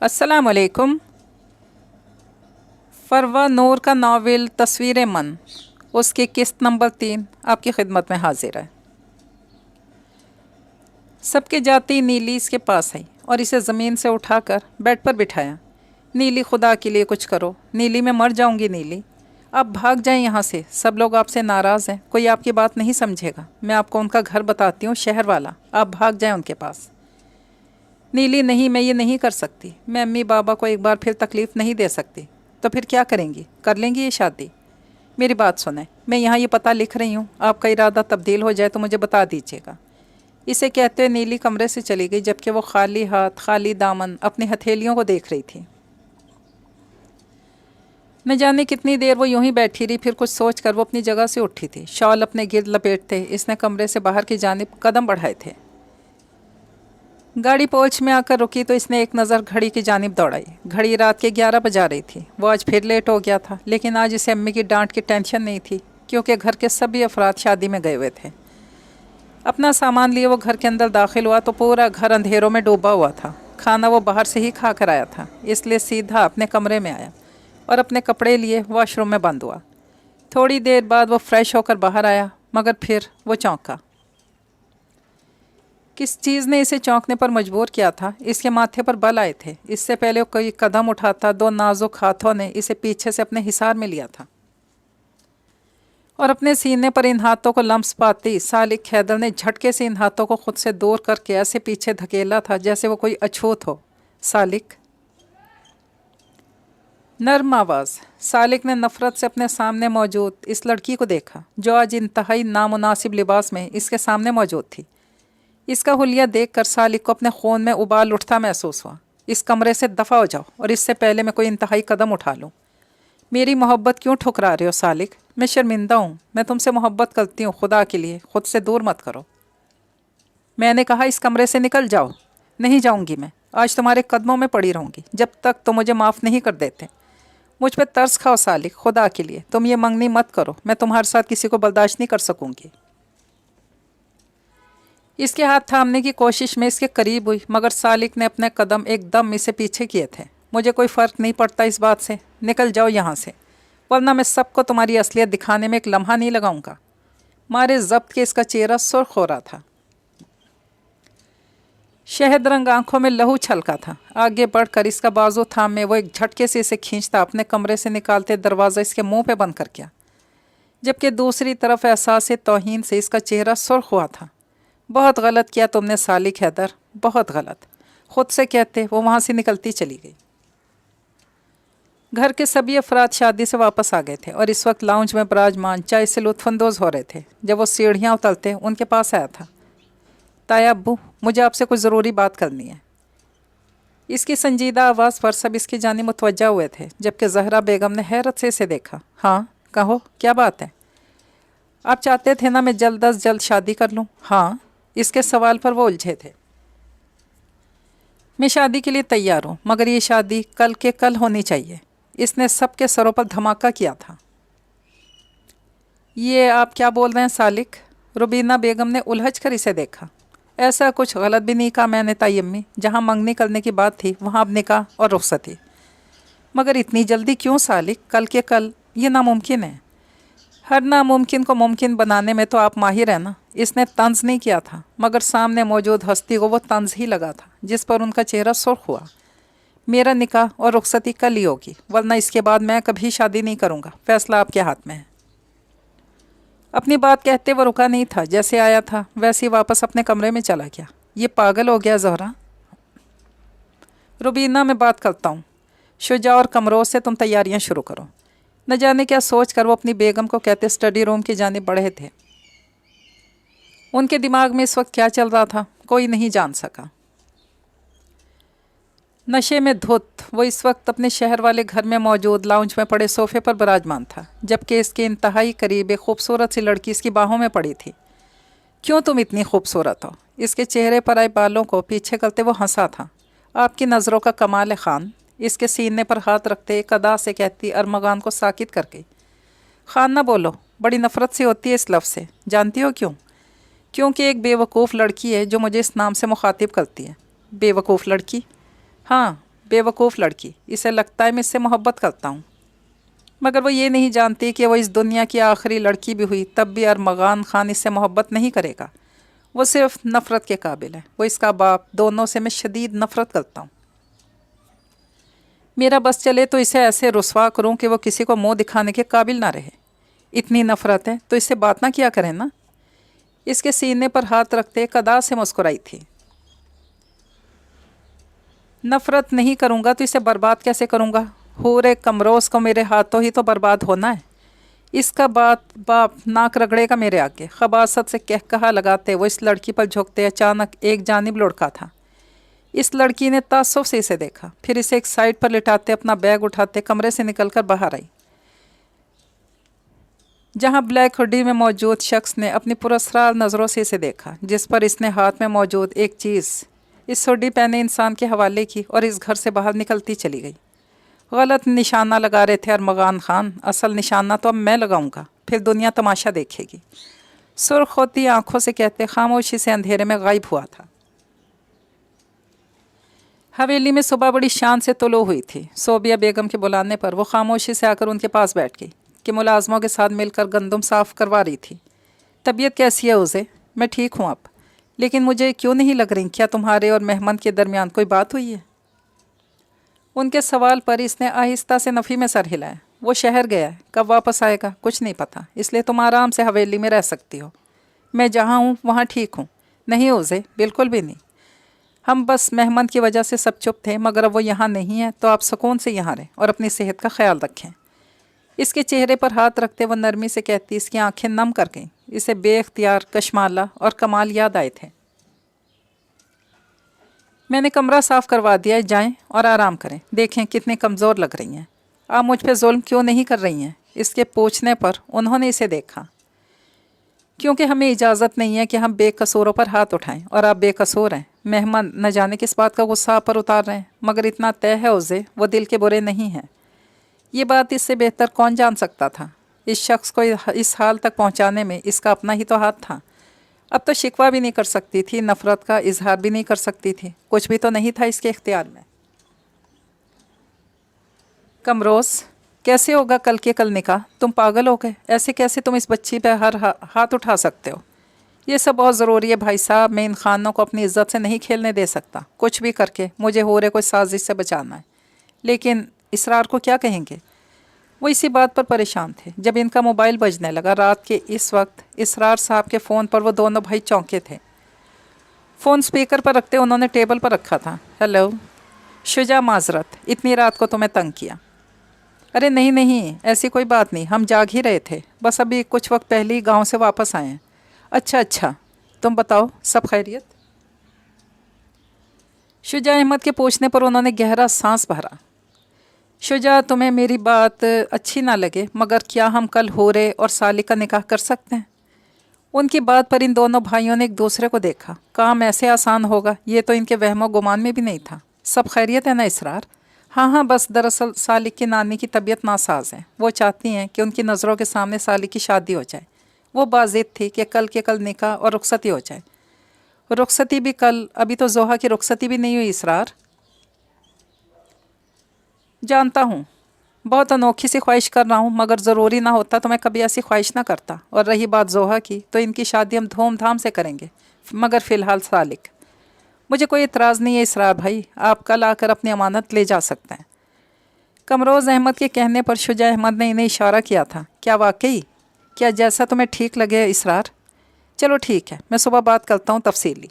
अस्सलाम वालेकुम। फरवा नूर का नावल तस्वीर मन, उसकी किस्त नंबर 3 आपकी खिदमत में हाजिर है। सबके जाती नीली इसके पास आई और इसे ज़मीन से उठाकर बेड पर बिठाया। नीली, खुदा के लिए कुछ करो। नीली, मैं मर जाऊंगी। नीली, आप भाग जाएं यहाँ से। सब लोग आपसे नाराज़ हैं, कोई आपकी बात नहीं समझेगा। मैं आपको उनका घर बताती हूँ, शहर वाला। आप भाग जाएं उनके पास। नीली, नहीं, मैं ये नहीं कर सकती। मैं अम्मी बाबा को एक बार फिर तकलीफ़ नहीं दे सकती। तो फिर क्या करेंगी? कर लेंगी ये शादी? मेरी बात सुने, मैं यहाँ ये पता लिख रही हूँ। आपका इरादा तब्दील हो जाए तो मुझे बता दीजिएगा। इसे कहते हुए नीली कमरे से चली गई, जबकि वो खाली हाथ, खाली दामन अपनी हथेलियों को देख रही थी। न जाने कितनी देर वो यूं ही बैठी रही, फिर कुछ सोच कर वो अपनी जगह से उठी थी। शॉल अपने गिर्द लपेटते इसने कमरे से बाहर की जानिब कदम बढ़ाए थे। गाड़ी पोर्च में आकर रुकी तो इसने एक नज़र घड़ी की जानिब दौड़ाई। घड़ी रात के 11 बजा रही थी। वो आज फिर लेट हो गया था, लेकिन आज इसे अम्मी की डांट की टेंशन नहीं थी, क्योंकि घर के सभी अफराद शादी में गए हुए थे। अपना सामान लिए वो घर के अंदर दाखिल हुआ तो पूरा घर अंधेरों में डूबा हुआ था। खाना वो बाहर से ही खा कर आया था, इसलिए सीधा अपने कमरे में आया और अपने कपड़े लिए वॉशरूम में बंद हुआ। थोड़ी देर बाद वो फ्रेश होकर बाहर आया, मगर फिर वो चौंका। किस चीज़ ने इसे चौंकने पर मजबूर किया था? इसके माथे पर बल आए थे। इससे पहले वो कोई कदम उठाता, दो नाजुक हाथों ने इसे पीछे से अपने हिसार में लिया था और अपने सीने पर इन हाथों को लम्स पाती सालिक हैदर ने झटके से इन हाथों को खुद से दूर करके ऐसे पीछे धकेला था जैसे वो कोई अछूत हो। सालिक, नर्म आवाज़। सालिक ने नफ़रत से अपने सामने मौजूद इस लड़की को देखा, जो आज इंतहाई नामुनासिब लिबास में इसके सामने मौजूद थी। इसका हुलिया देखकर सालिक को अपने खून में उबाल उठता महसूस हुआ। इस कमरे से दफ़ा हो जाओ, और इससे पहले मैं कोई इंतहाई कदम उठा लूँ। मेरी मोहब्बत क्यों ठुकरा रहे हो सालिक? मैं शर्मिंदा हूँ। मैं तुमसे मोहब्बत करती हूँ, खुदा के लिए खुद से दूर मत करो। मैंने कहा इस कमरे से निकल जाओ। नहीं जाऊँगी मैं। आज तुम्हारे कदमों में पड़ी रहूँगी जब तक तो मुझे माफ़ नहीं कर देते। मुझ पर तरस खाओ सालिक, खुदा के लिए तुम ये मंगनी मत करो। मैं तुम्हारे साथ किसी को बर्दाश्त नहीं कर सकूँगी। इसके हाथ थामने की कोशिश में इसके करीब हुई, मगर सालिक ने अपने कदम एकदम इसे पीछे किए थे। मुझे कोई फ़र्क नहीं पड़ता इस बात से। निकल जाओ यहाँ से, वरना मैं सबको तुम्हारी असलियत दिखाने में एक लम्हा नहीं लगाऊंगा। मारे ज़ब्त के इसका चेहरा सुर्ख हो रहा था। शहद रंग आंखों में लहू छलका था। आगे बढ़कर इसका बाजू थाम में वो एक झटके से इसे खींचता अपने कमरे से निकालते दरवाज़ा इसके मुंह पे बंद कर गया, जबकि दूसरी तरफ एहसास तौहीन से इसका चेहरा सुर्ख हुआ था। बहुत गलत किया तुमने सालिक हैदर, बहुत गलत। खुद से कहते वो वहाँ से निकलती चली गई। घर के सभी अफराद शादी से वापस आ गए थे और इस वक्त लाउंज में बराजमान चाय से लुत्फानंदोज़ हो रहे थे। जब वो सीढ़ियाँ उतरते उनके पास आया था। ताया अब्बू, मुझे आपसे कुछ ज़रूरी बात करनी है। इसकी संजीदा आवाज़ पर सब इसकी जानिब मुतवज्जा हुए थे, जबकि ज़हरा बेगम ने हैरत से इसे देखा। हाँ कहो, क्या बात है? आप चाहते थे ना मैं जल्द अज जल्द शादी कर लूँ? हाँ। इसके सवाल पर वो उलझे थे। मैं शादी के लिए तैयार हूँ, मगर ये शादी कल के कल होनी चाहिए। इसने सबके सरों पर धमाका किया था। ये आप क्या बोल रहे हैं सालिक? रुबीना बेगम ने उलझ कर इसे देखा। ऐसा कुछ गलत भी नहीं कहा मैंने ताई अम्मी। जहाँ मंगनी करने की बात थी वहाँ अब निकाह और रुखसती। मगर इतनी जल्दी क्यों सालिक? कल के कल ये नामुमकिन है। हर नामुमकिन को मुमकिन बनाने में तो आप माहिर हैं ना। इसने तंज नहीं किया था, मगर सामने मौजूद हस्ती को वो तंज ही लगा था, जिस पर उनका चेहरा सुर्ख हुआ। मेरा निकाह और रुखसती कल ही होगी, वरना इसके बाद मैं कभी शादी नहीं करूँगा। फैसला आपके हाथ में है। अपनी बात कहते वो रुका नहीं था। जैसे आया था वैसे ही वापस अपने कमरे में चला गया। ये पागल हो गया ज़हरा। रुबीना, मैं बात करता हूँ। शुजा और कमरों से तुम तैयारियाँ शुरू करो। न जाने क्या सोच कर वो अपनी बेगम को कहते स्टडी रूम की जानिब बढ़े थे। उनके दिमाग में इस वक्त क्या चल रहा था कोई नहीं जान सका। नशे में धुत वो इस वक्त अपने शहर वाले घर में मौजूद लाउंज में पड़े सोफे पर विराजमान था, जबकि इसके इंतहाई करीब एक खूबसूरत सी लड़की इसकी बाहों में पड़ी थी। क्यों तुम इतनी खूबसूरत हो? इसके चेहरे पर आए बालों को पीछे करते वो हंसा था। आपकी नज़रों का कमाल है खान। इसके सीने पर हाथ रखते एक अदा से कहती अरमगान को साकित करके। खान ना बोलो, बड़ी नफ़रत सी होती है इस लफ्ज़ से। जानती हो क्यों? क्योंकि एक बेवकूफ़ लड़की है जो मुझे इस नाम से मुखातिब करती है। बेवकूफ़ लड़की? हाँ, बेवकूफ़ लड़की, इसे लगता है मैं इससे मोहब्बत करता हूँ, मगर वो ये नहीं जानती कि वो इस दुनिया की आखिरी लड़की भी हुई तब भी अरमगान खान इससे मोहब्बत नहीं करेगा। वो सिर्फ नफ़रत के काबिल है, वो इसका बाप, दोनों से मैं शदीद नफ़रत करता हूँ। मेरा बस चले तो इसे ऐसे रुसवा करूँ कि वो किसी को मुँह दिखाने के काबिल ना रहे। इतनी नफ़रत है तो इससे बात ना किया करें ना। इसके सीने पर हाथ रखते कदा से मुस्कुराई थी। नफ़रत नहीं करूँगा तो इसे बर्बाद कैसे करूँगा? हूरे कमरोज़ को मेरे हाथों ही तो बर्बाद होना है। इसका बाप नाक रगड़ेगा मेरे आगे। खबासत से कहकहा लगाते वो इस लड़की पर झुकते अचानक एक जानिब लुढ़का था। इस लड़की ने तासुफ से इसे देखा, फिर इसे एक साइड पर लिटाते अपना बैग उठाते कमरे से निकलकर बाहर आई, जहां ब्लैक हुडी में मौजूद शख्स ने अपनी पुरस्कार नज़रों से इसे देखा, जिस पर इसने हाथ में मौजूद एक चीज़ इस हुडी पहने इंसान के हवाले की और इस घर से बाहर निकलती चली गई। गलत निशाना लगा रहे थे अरमगान खान, असल निशाना तो अब मैं लगाऊंगा, फिर दुनिया तमाशा देखेगी। सुर्ख होती आंखों से कहते खामोशी से अंधेरे में गायब हुआ था। हवेली में सुबह बड़ी शान से तुलो हुई थी। सोबिया बेगम के बुलाने पर वो खामोशी से आकर उनके पास बैठ गई कि मुलाजमों के साथ मिलकर गंदम साफ करवा रही थी। तबीयत कैसी है उसे? मैं ठीक हूँ अब, लेकिन मुझे क्यों नहीं लग रही, क्या तुम्हारे और मेहमान के दरमियान कोई बात हुई है? उनके सवाल पर इसने आहिस्ता से नफ़ी में सर हिलाया। वो शहर गया है, कब वापस आएगा कुछ नहीं पता, इसलिए तुम आराम से हवेली में रह सकती हो। मैं जहाँ हूँ वहाँ ठीक हूँ। नहीं उसे, बिल्कुल भी नहीं। हम बस मेहमान की वजह से सब चुप थे, मगर अब वो यहाँ नहीं है तो आप सुकून से यहाँ रहें और अपनी सेहत का ख्याल रखें। इसके चेहरे पर हाथ रखते वो नरमी से कहती इसकी आंखें नम कर गईं। इसे बेख्तियार कशमाला और कमाल याद आए थे। मैंने कमरा साफ़ करवा दिया है, जाएं और आराम करें। देखें कितनी कमज़ोर लग रही हैं। आप मुझ पर जुल्म क्यों नहीं कर रही हैं? इसके पूछने पर उन्होंने इसे देखा। क्योंकि हमें इजाज़त नहीं है कि हम बेकसूरों पर हाथ उठाएं, और आप बेकसूर हैं। मेहमान न जाने किस बात का गुस्सा आप पर उतार रहे हैं, मगर इतना तय है उसे वो दिल के बुरे नहीं हैं। ये बात इससे बेहतर कौन जान सकता था? इस शख्स को इस हाल तक पहुंचाने में इसका अपना ही तो हाथ था। अब तो शिकवा भी नहीं कर सकती थी, नफ़रत का इजहार भी नहीं कर सकती थी, कुछ भी तो नहीं था इसके इख्तियार में। कमरोज़, कैसे होगा कल के कल निकाह? तुम पागल हो गए? ऐसे कैसे तुम इस बच्ची पर हर हाथ उठा सकते हो? ये सब बहुत ज़रूरी है भाई साहब। मैं इन खानों को अपनी इज्जत से नहीं खेलने दे सकता। कुछ भी करके मुझे हो रहे कोई साजिश से बचाना है। लेकिन इसरार को क्या कहेंगे? वो इसी बात पर परेशान थे जब इनका मोबाइल बजने लगा। रात के इस वक्त इसरार साहब के फ़ोन पर वो दोनों भाई चौंके थे। फ़ोन स्पीकर पर रखते उन्होंने टेबल पर रखा था। हेलो शुजा, माजरत इतनी रात को तुम्हें तंग किया। अरे नहीं नहीं, ऐसी कोई बात नहीं, हम जाग ही रहे थे, बस अभी कुछ वक्त पहले ही गाँव से वापस आए हैं। अच्छा अच्छा, तुम बताओ सब खैरियत? शुजा अहमद के पूछने पर उन्होंने गहरा सांस भरा। शुजा, तुम्हें मेरी बात अच्छी ना लगे, मगर क्या हम कल होरे और सालिक का निकाह कर सकते हैं? उनकी बात पर इन दोनों भाइयों ने एक दूसरे को देखा। काम ऐसे आसान होगा ये तो इनके वहमो गुमान में भी नहीं था। सब खैरियत है ना इसरार? हाँ हाँ, बस दरअसल सालिक की नानी की तबीयत नासाज है। वो चाहती हैं कि उनकी नज़रों के सामने सालिक की शादी हो जाए। वो बाज़िद थी कि कल के कल निकाह और रुखसती हो जाए। रुखसती भी कल? अभी तो जोहा की रुखसती भी नहीं हुई इसरार। जानता हूँ, बहुत अनोखी सी ख्वाहिश कर रहा हूँ, मगर ज़रूरी ना होता तो मैं कभी ऐसी ख्वाहिश ना करता। और रही बात जोहा की, तो इनकी शादी हम धूमधाम से करेंगे, मगर फ़िलहाल सालिक। मुझे कोई इतराज़ नहीं है इसरार भाई, आप कल आकर अपनी अमानत ले जा सकते हैं। कमरोज़ अहमद के कहने पर शुजा अहमद ने इन्हें इशारा किया था। क्या वाकई? क्या जैसा तुम्हें ठीक लगे इसरार? चलो ठीक है, मैं सुबह बात करता हूँ तफसीली।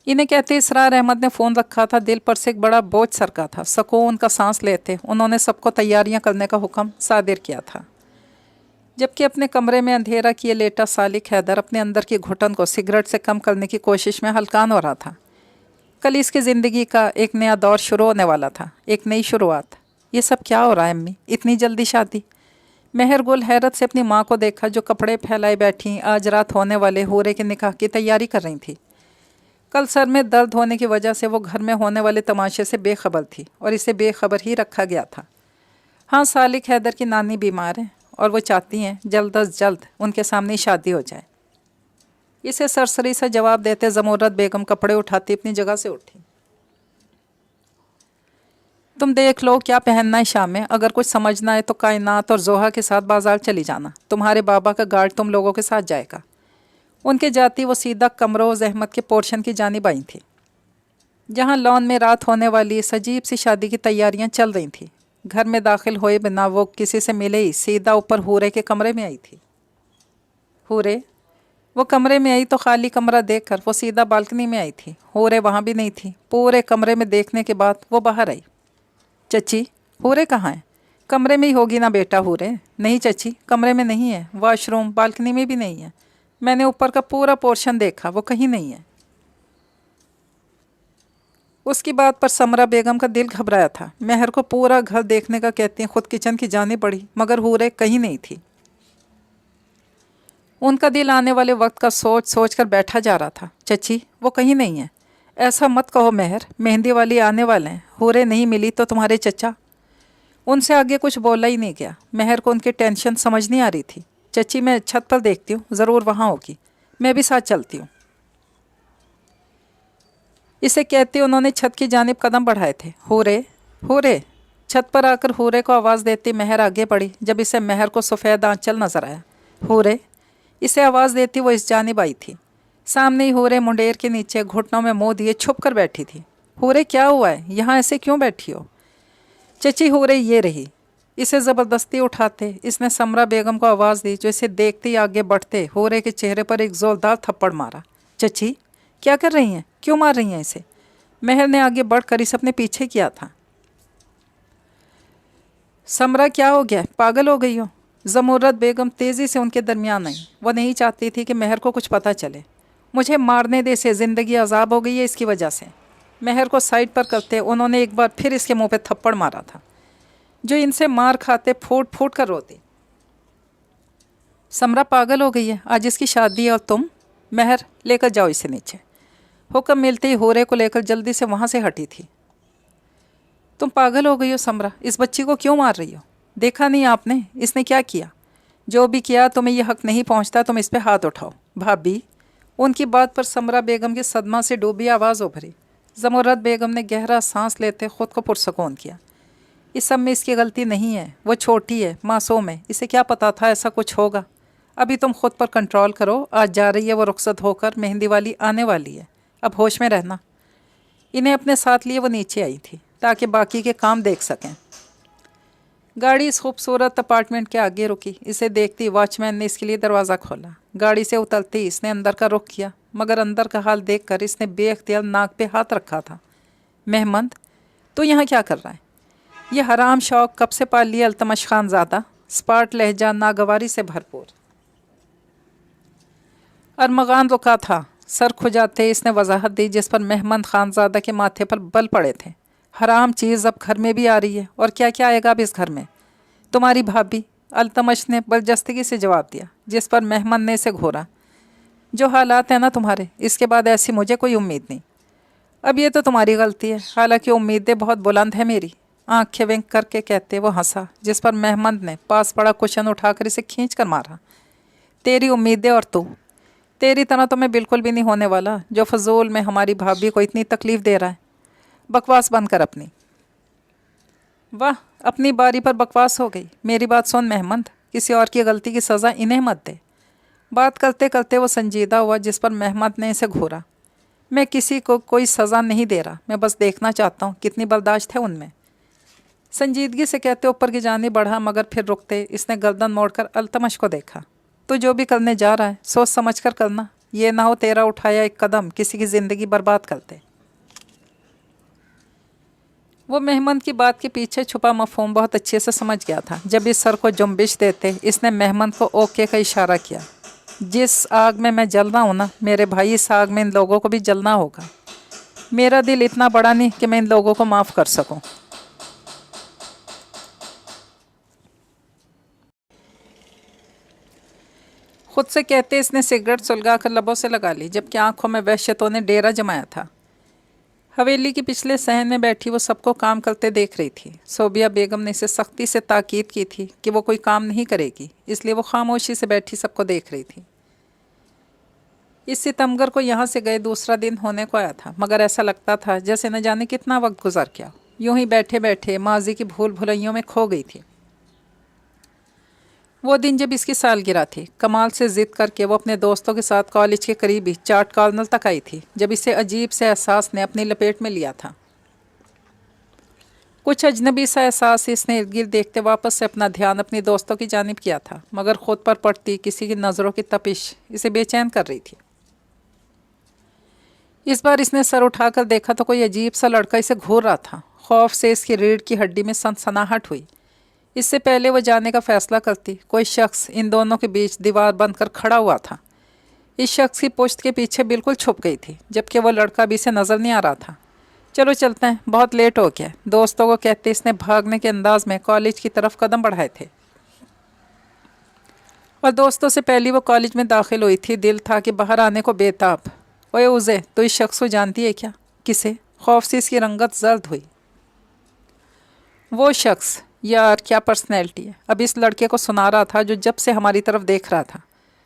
इन्हें कहते इसरार अहमद ने फ़ोन रखा था। दिल पर से एक बड़ा बोझ सरका था। सुकून का सांस लेते उन्होंने सबको तैयारियां करने का हुक्म सादिर किया था, जबकि अपने कमरे में अंधेरा किए लेटा सालिक हैदर अपने अंदर की घुटन को सिगरेट से कम करने की कोशिश में हलकान हो रहा था। कल इसकी ज़िंदगी का एक नया दौर शुरू होने वाला था, एक नई शुरुआत। ये सब क्या हो रहा है अम्मी? इतनी जल्दी शादी? मेहरगुल हैरत से अपनी माँ को देखा, जो कपड़े फैलाए बैठी आज रात होने वाले होरे के निकाह की तैयारी कर रही थी। कल सर में दर्द होने की वजह से वो घर में होने वाले तमाशे से बेखबर थी और इसे बेखबर ही रखा गया था। हाँ, सालिक हैदर की नानी बीमार है और वो चाहती हैं जल्द अज जल्द उनके सामने शादी हो जाए। इसे सरसरी सा जवाब देते ज़मूरत बेगम कपड़े उठाती अपनी जगह से उठी। तुम देख लो क्या पहनना है शाम में, अगर कुछ समझना है तो कायनात और जोहा के साथ बाजार चली जाना, तुम्हारे बाबा का गार्ड तुम लोगों के साथ जाएगा। उनके जाती वो सीधा कमरोज़ अहमद के पोर्शन की जानिब आई थी, जहाँ लॉन में रात होने वाली इस अजीब सी शादी की तैयारियां चल रही थी। घर में दाखिल हुए बिना वो किसी से मिले ही सीधा ऊपर हूरे के कमरे में आई थी। हूरे वो कमरे में आई तो खाली कमरा देखकर वो सीधा बालकनी में आई थी। हूरे वहाँ भी नहीं थी। पूरे कमरे में देखने के बाद वो बाहर आई। चची, हूरे कहाँ है? कमरे में ही होगी ना बेटा हूरे। नहीं चची, कमरे में नहीं है, वॉशरूम बालकनी में भी नहीं है। मैंने ऊपर का पूरा पोर्शन देखा, वो कहीं नहीं है। उसकी बात पर समरा बेगम का दिल घबराया था। मेहर को पूरा घर देखने का कहती हैं, खुद किचन की जानी पड़ी, मगर हूरे कहीं नहीं थी। उनका दिल आने वाले वक्त का सोच सोच कर बैठा जा रहा था। चची, वो कहीं नहीं है। ऐसा मत कहो मेहर, मेहंदी वाली आने वाले हैं, हूरे नहीं मिली तो तुम्हारे चचा। उनसे आगे कुछ बोला ही नहीं गया। मेहर को उनकी टेंशन समझ नहीं आ रही थी। चची, मैं छत पर देखती हूँ, ज़रूर वहाँ होगी, मैं भी साथ चलती हूँ। इसे कहते उन्होंने छत की जानिब कदम बढ़ाए थे। हूरे, हूरे। छत पर आकर हूरे को आवाज़ देती मेहर आगे बढ़ी। जब इसे मेहर को सफ़ेद आंचल नजर आया। हूरे, इसे आवाज़ देती वो इस जानिब आई थी। सामने ही हूरे मुंडेर के नीचे घुटनों में मुँह दिए छुप कर बैठी थी। हूरे, क्या हुआ है, यहाँ ऐसे क्यों बैठी हो? चची, हूरे ये रही। इसे ज़बरदस्ती उठाते इसने समरा बेगम को आवाज़ दी, जो इसे देखते ही आगे बढ़ते हूरे के चेहरे पर एक ज़ोरदार थप्पड़ मारा। चची, क्या कर रही हैं, क्यों मार रही हैं इसे? मेहर ने आगे बढ़कर इसे अपने पीछे किया था। समरा, क्या हो गया, पागल हो गई हो? ज़मुरत बेगम तेज़ी से उनके दरमियान आई। वह नहीं चाहती थी कि मेहर को कुछ पता चले। मुझे मारने दे से ज़िंदगी अजाब हो गई है इसकी वजह से। मेहर को साइड पर करते उन्होंने एक बार फिर इसके मुंह पे थप्पड़ मारा था, जो इनसे मार खाते फूट फूट कर रोती। समरा पागल हो गई है, आज इसकी शादी है और तुम? मेहर, लेकर जाओ इसे नीचे। हुक्म मिलते ही हूरे को लेकर जल्दी से वहाँ से हटी थी। तुम पागल हो गई हो समरा, इस बच्ची को क्यों मार रही हो? देखा नहीं आपने इसने क्या किया? जो भी किया तुम्हें यह हक नहीं पहुँचता, तुम इस पर हाथ उठाओ। भाभी, उनकी बात पर समरा बेगम के सदमा से डूबी आवाज़ उभरी। ज़मुरत बेगम ने गहरा सांस लेते खुद को पुरसकून किया। इस सब में इसकी गलती नहीं है, वो छोटी है, मासूम है, इसे क्या पता था ऐसा कुछ होगा। अभी तुम खुद पर कंट्रोल करो। आज जा रही है वो रुखसत होकर, मेहंदी वाली आने वाली है, अब होश में रहना। इन्हें अपने साथ लिए वो नीचे आई थी ताकि बाकी के काम देख सकें। गाड़ी इस खूबसूरत अपार्टमेंट के आगे रुकी। इसे देखती वॉचमैन ने इसके लिए दरवाज़ा खोला। गाड़ी से उतरती इसने अंदर का रुख किया, मगर अंदर का हाल देखकर इसने बेख्तियार नाक पे हाथ रखा था। मेहमद, तू यहाँ क्या कर रहा है? ये हराम शौक कब से पाल लिया अल्तमश खानज़ादा? स्पार्ट लहजा नागवारी से भरपूर। अरमगान रुका था। सर खुजाते इसने वजाहत दी, जिस पर मेहमद खानज़ादा के माथे पर बल पड़े थे। हराम चीज़ अब घर में भी आ रही है, और क्या क्या आएगा अब इस घर में? तुम्हारी भाभी, अल्तमश ने बलजस्तगी से जवाब दिया, जिस पर मेहमद ने इसे घूरा। जो हालात हैं ना तुम्हारे, इसके बाद ऐसी मुझे कोई उम्मीद नहीं। अब ये तो तुम्हारी गलती है, हालांकि उम्मीदें बहुत बुलंद है मेरी। आंखें विंक करके कहते वो हंसा, जिस पर मेहमद ने पास पड़ा कुशन उठाकर इसे खींच कर मारा। तेरी उम्मीदें और तू, तेरी तरह तो मैं बिल्कुल भी नहीं होने वाला, जो फजूल में हमारी भाभी को इतनी तकलीफ़ दे रहा है। बकवास बंद कर अपनी। वाह, अपनी बारी पर बकवास हो गई। मेरी बात सुन मेहमद, किसी और की गलती की सज़ा इन्हें मत दे। बात करते करते वो संजीदा हुआ, जिस पर मेहमद ने इसे घूरा। मैं किसी को कोई सज़ा नहीं दे रहा, मैं बस देखना चाहता हूँ कितनी बर्दाश्त है उनमें। संजीदगी से कहते ऊपर की जानिब बढ़ा, मगर फिर रुकते इसने गर्दन मोड़कर अल्तमश को देखा। तो जो भी करने जा रहा है सोच समझ कर करना, ये ना हो तेरा उठाया एक कदम किसी की ज़िंदगी बर्बाद करते। वो मेहमद की बात के पीछे छुपा मफहूम बहुत अच्छे से समझ गया था। जब इस सर को जुम्बिश देते इसने मेहमद को ओके का इशारा किया। जिस आग में मैं जल रहा हूँ ना मेरे भाई, इस आग में इन लोगों को भी जलना होगा। मेरा दिल इतना बड़ा नहीं कि मैं इन लोगों को माफ़ कर सकूं। खुद से कहते इसने सिगरेट सुलगा कर लबों से लगा ली, जबकि आंखों में वहशतों ने डेरा जमाया था। हवेली के पिछले सहन में बैठी वो सबको काम करते देख रही थी। सोबिया बेगम ने इसे सख्ती से ताकीद की थी कि वो कोई काम नहीं करेगी, इसलिए वो खामोशी से बैठी सबको देख रही थी। इस सितमगर को यहाँ से गए दूसरा दिन होने को आया था, मगर ऐसा लगता था जैसे न जाने कितना वक्त गुजर गया। यूं ही बैठे बैठे माजी की भूल भुलैयों में खो गई थी। वो दिन जब इसकी सालगिरह थी, कमाल से ज़िद करके वो अपने दोस्तों के साथ कॉलेज के करीब ही चाट कॉर्नर तक आई थी, जब इसे अजीब से एहसास ने अपनी लपेट में लिया था। कुछ अजनबी सा एहसास इसने इर्द गिर्द देखते वापस से अपना ध्यान अपनी दोस्तों की जानिब किया था, मगर खुद पर पड़ती किसी की नज़रों की तपिश इसे बेचैन कर रही थी। इस बार इसने सर उठाकर देखा तो कोई अजीब सा लड़का इसे घूर रहा था। खौफ से इसकी रीढ़ की हड्डी में सनसनाहट हुई। इससे पहले वो जाने का फैसला करती, कोई शख्स इन दोनों के बीच दीवार बनकर खड़ा हुआ था। इस शख्स की पुश्त के पीछे बिल्कुल छुप गई थी, जबकि वो लड़का भी इसे नज़र नहीं आ रहा था। चलो चलते हैं, बहुत लेट हो गया, दोस्तों को कहते इसने भागने के अंदाज में कॉलेज की तरफ कदम बढ़ाए थे। और दोस्तों से पहले वो कॉलेज में दाखिल हुई थी, दिल था कि बाहर आने को बेताब। ओए उज़े, तो इस शख्स को जानती है क्या? किसे? खौफ से इसकी रंगत जर्द हुई। वो शख्स, यार क्या पर्सनैलिटी है। अब इस लड़के को सुना रहा था जो जब से हमारी तरफ देख रहा था।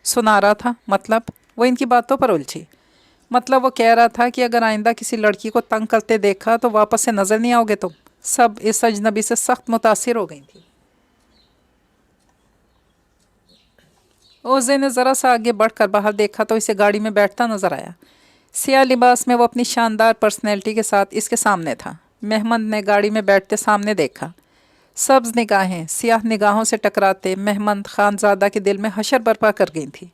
सुना रहा था मतलब? वो इनकी बातों पर उलझी। मतलब वो कह रहा था कि अगर आइंदा किसी लड़की को तंग करते देखा तो वापस से नज़र नहीं आओगे तुम। सब इस अजनबी से सख्त मुतासिर हो गई थी। ओज़े ने ज़रा सा आगे बढ़कर बाहर देखा तो इसे गाड़ी में बैठता नज़र आया। सियाह लिबास में वो अपनी शानदार पर्सनैलिटी के साथ इसके सामने था। मेहमंद ने गाड़ी में बैठते सामने देखा। सब्ज़ निगाहें सियाह निगाहों से टकराते मेहमंद खानज़ादा के दिल में हशर बर्पा कर गई थी।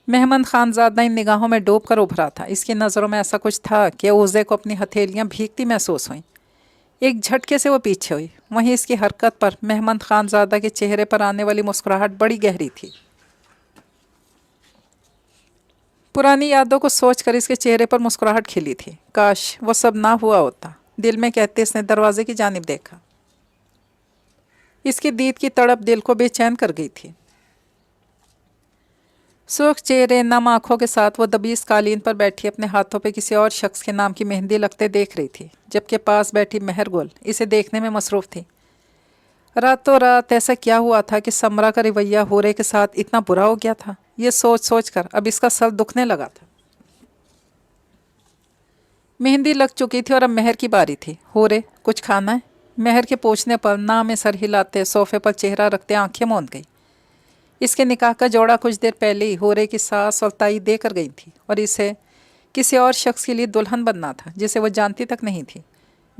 मेहमंद खानज़ादा इन निगाहों में डूब कर उभरा था। इसकी नज़रों में ऐसा कुछ था कि ओज़े को अपनी हथेलियाँ भीगती महसूस हुईं। एक झटके से वो पीछे हुई। वहीं इसकी हरकत पर मेहमंद खानज़ादा के चेहरे पर आने वाली मुस्कुराहट बड़ी गहरी थी। पुरानी यादों को सोचकर इसके चेहरे पर मुस्कुराहट खिली थी। काश वो सब ना हुआ होता, दिल में कहते इसने दरवाजे की जानिब देखा। इसकी दीद की तड़प दिल को बेचैन कर गई थी। सुर्ख चेहरे नम आंखों के साथ वो दबीस कालीन पर बैठी अपने हाथों पे किसी और शख्स के नाम की मेहंदी लगते देख रही थी, जबकि पास बैठी मेहरगुल इसे देखने में मसरूफ़ थी। रातों रात ऐसा क्या हुआ था कि समरा का रवैया होरे के साथ इतना बुरा हो गया था? ये सोच सोच कर अब इसका सर दुखने लगा था। मेहंदी लग चुकी थी और अब मेहर की बारी थी। होरे, कुछ खाना है? मेहर के पूछने पर ना में सर हिलाते सोफे पर चेहरा रखते आंखें मूंद गई। इसके निकाह का जोड़ा कुछ देर पहले ही होरे की सास और ताई दे कर गई थी और इसे किसी और शख्स के लिए दुल्हन बनना था जिसे वो जानती तक नहीं थी।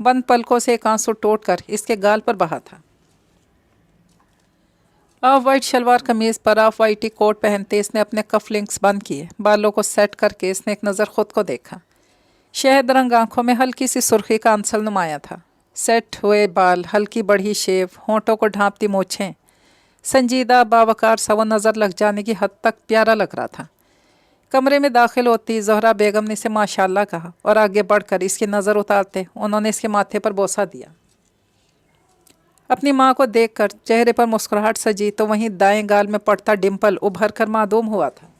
बंद पलकों से एक आंसू टोट कर इसके गाल पर बहा था। ऑफ वाइट शलवार कमीज़ पर ऑफ वाइट ही कोट पहनते इसने अपने कफलिंग्स बंद किए। बालों को सेट करके इसने एक नज़र खुद को देखा। शहद रंग आंखों में हल्की सी सुर्खी का अंसल नुमाया था। सेट हुए बाल, हल्की बढ़ी शेव, होंठों को ढांपती मोछें, संजीदा बावकार सा वो नज़र लग जाने की हद तक प्यारा लग रहा था। कमरे में दाखिल होती ज़ोहरा बेगम ने इसे माशाल्लाह कहा और आगे बढ़कर इसकी नज़र उतारते उन्होंने इसके माथे पर बोसा दिया। अपनी माँ को देखकर चेहरे पर मुस्कुराहट सजी तो वहीं दाएं गाल में पड़ता डिम्पल उभर कर मादूम हुआ था।